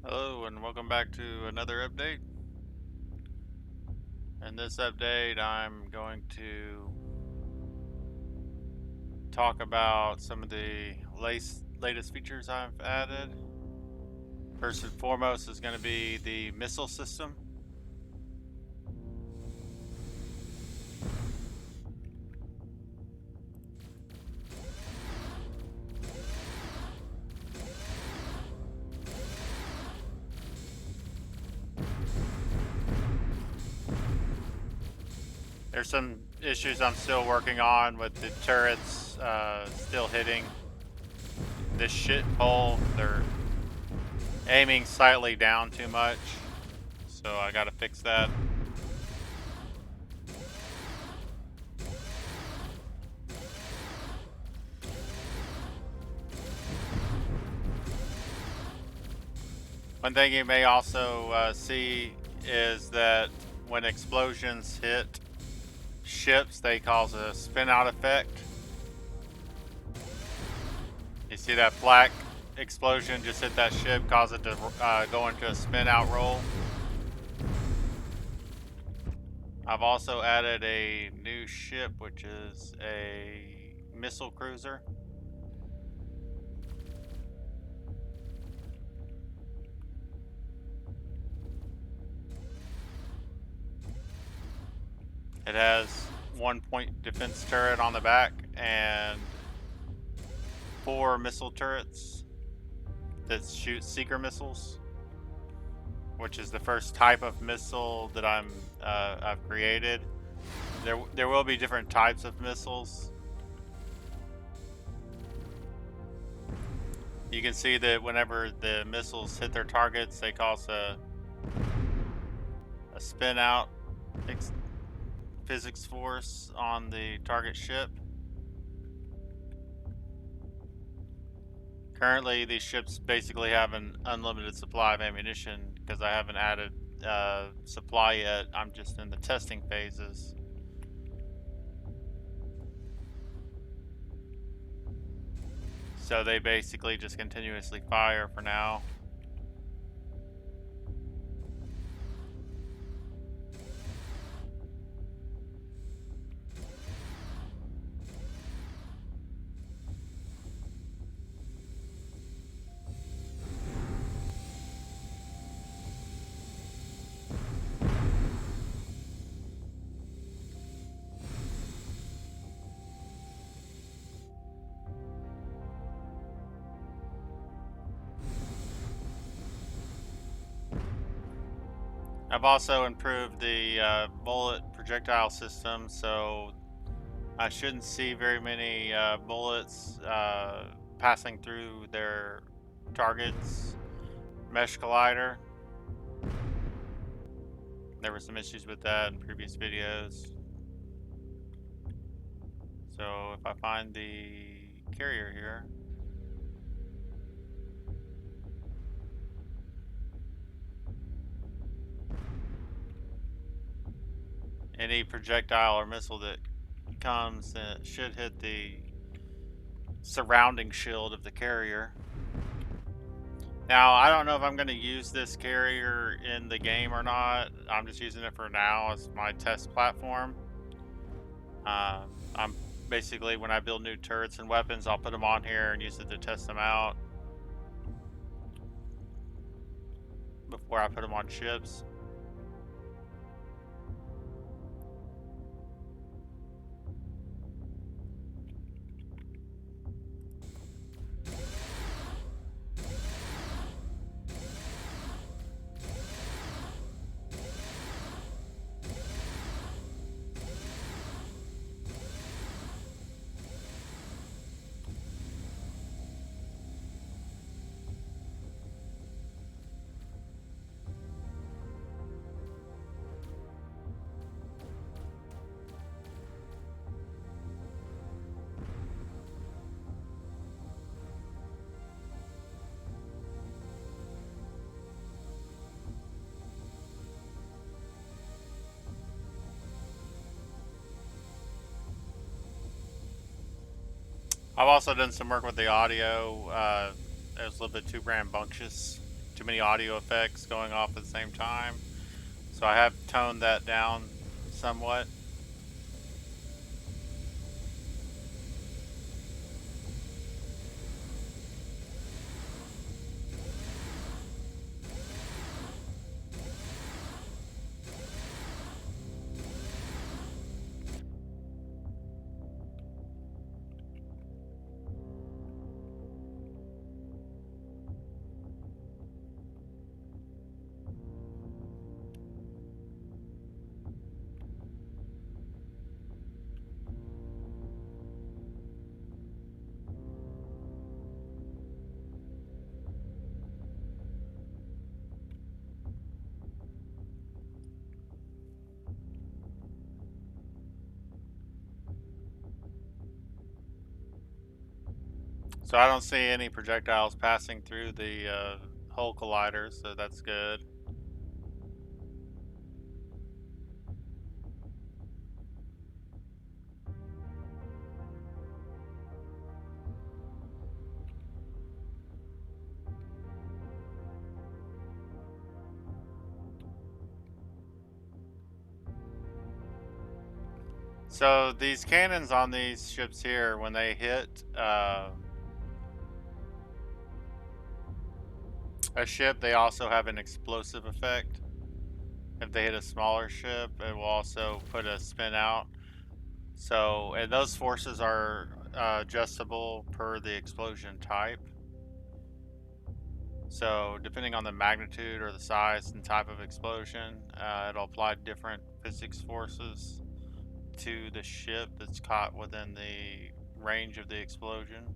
Hello and welcome back to another update. In this update, I'm going to talk about some of the latest features I've added. First and foremost is going to be the missile system. There's some issues I'm still working on with the turrets still hitting this shit hole. They're aiming slightly down too much, so I gotta fix that. One thing you may also see is that when explosions hit ships, they cause a spin out effect. You see that black explosion just hit that ship, cause it to go into a spin out roll. I've also added a new ship, which is a missile cruiser. It has 1-point defense turret on the back and 4 missile turrets that shoot seeker missiles, which is the first type of missile that I've created. There will be different types of missiles. You can see that whenever the missiles hit their targets, they cause a spin out physics force on the target ship. Currently, these ships basically have an unlimited supply of ammunition because I haven't added supply yet. I'm just in the testing phases. So they basically just continuously fire for now. I've also improved the bullet projectile system, so I shouldn't see very many bullets passing through their targets. Mesh collider. There were some issues with that in previous videos. So if I find the carrier here, any projectile or missile that comes should hit the surrounding shield of the carrier. Now, I don't know if I'm going to use this carrier in the game or not. I'm just using it for now as my test platform. I'm basically, when I build new turrets and weapons, I'll put them on here and use it to test them out before I put them on ships. I've also done some work with the audio. It was a little bit too rambunctious. too many audio effects going off at the same time. So I have toned that down somewhat. So I don't see any projectiles passing through the hull collider, so that's good. So these cannons on these ships here, when they hit a ship, they also have an explosive effect. If they hit a smaller ship, it will also put a spin out. So, and those forces are adjustable per the explosion type. So, depending on the magnitude or the size and type of explosion, it'll apply different physics forces to the ship that's caught within the range of the explosion.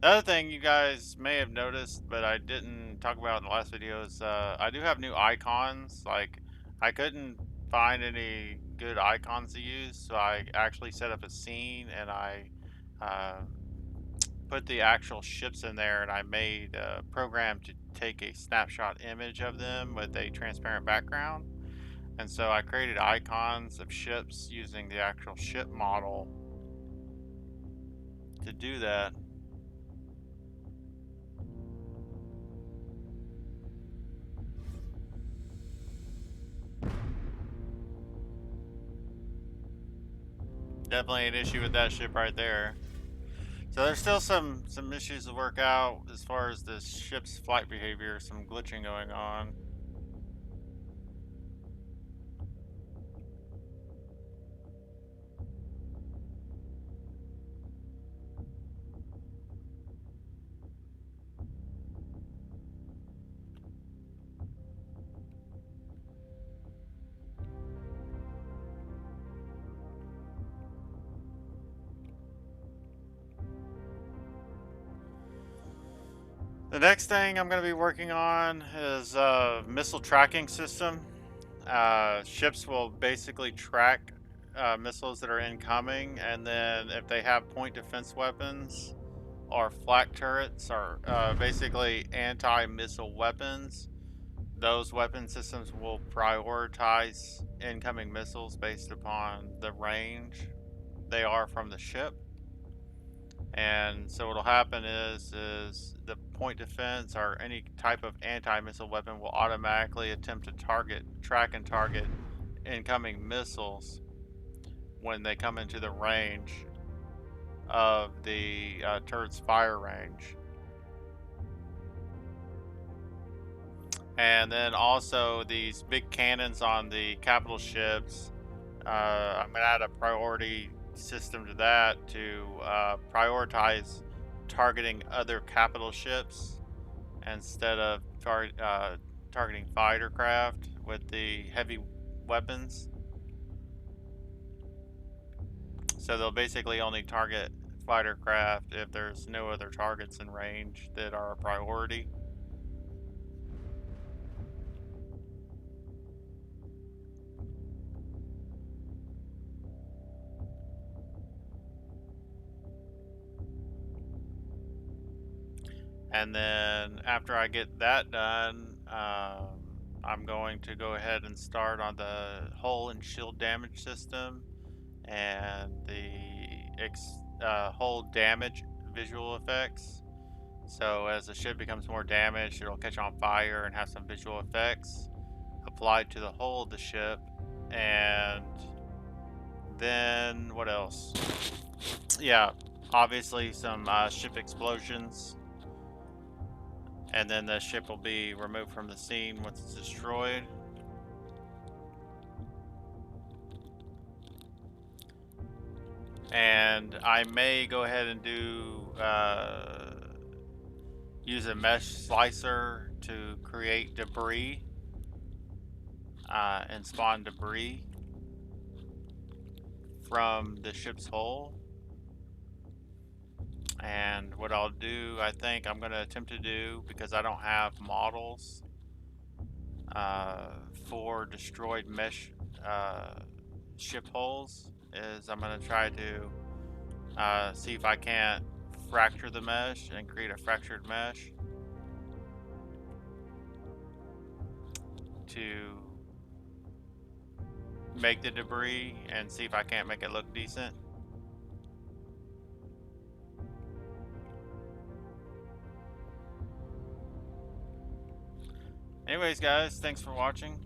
The other thing you guys may have noticed, but I didn't talk about in the last video, is I do have new icons. Like, I couldn't find any good icons to use, so I actually set up a scene and I uh, put the actual ships in there, and I made a program to take a snapshot image of them with a transparent background. And so I created icons of ships using the actual ship model to do that. Definitely an issue with that ship right there. So there's still some issues to work out as far as this ship's flight behavior, some glitching going on. The next thing I'm going to be working on is a missile tracking system. Ships will basically track missiles that are incoming, and then if they have point defense weapons or flak turrets or basically anti-missile weapons, those weapon systems will prioritize incoming missiles based upon the range they are from the ship. And so what'll happen is the point defense or any type of anti-missile weapon will automatically attempt to track and target incoming missiles when they come into the range of the turret's fire range. And then also these big cannons on the capital ships, I'm gonna add a priority system to that to prioritize targeting other capital ships instead of targeting fighter craft with the heavy weapons. So they'll basically only target fighter craft if there's no other targets in range that are a priority. And then after I get that done, I'm going to go ahead and start on the hull and shield damage system and the hull damage visual effects. So as the ship becomes more damaged, it'll catch on fire and have some visual effects applied to the hull of the ship. And then what else? Yeah, obviously some ship explosions. And then the ship will be removed from the scene once it's destroyed. And I may go ahead and do use a mesh slicer to create debris and spawn debris from the ship's hull. And what I'll do, I think I'm going to attempt to do, because I don't have models for destroyed mesh ship hulls, is I'm going to try to see if I can't fracture the mesh and create a fractured mesh to make the debris and see if I can't make it look decent. Anyways, guys, thanks for watching.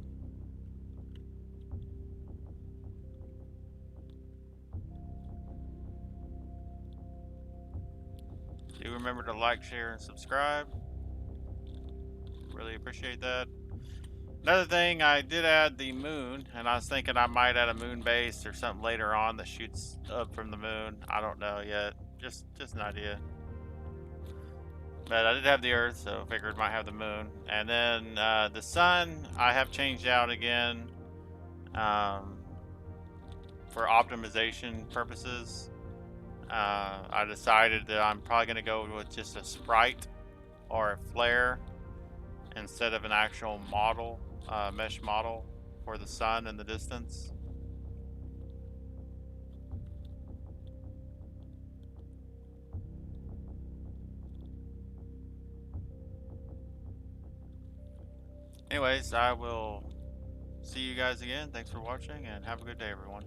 Do remember to like, share, and subscribe. Really appreciate that. Another thing, I did add the moon, and I was thinking I might add a moon base or something later on that shoots up from the moon. I don't know yet. Just an idea. But I did have the Earth, so I figured might have the moon. And then the sun, I have changed out again for optimization purposes. I decided that I'm probably going to go with just a sprite or a flare instead of an actual model, mesh model for the sun in the distance. Anyways, I will see you guys again. Thanks for watching and have a good day, everyone.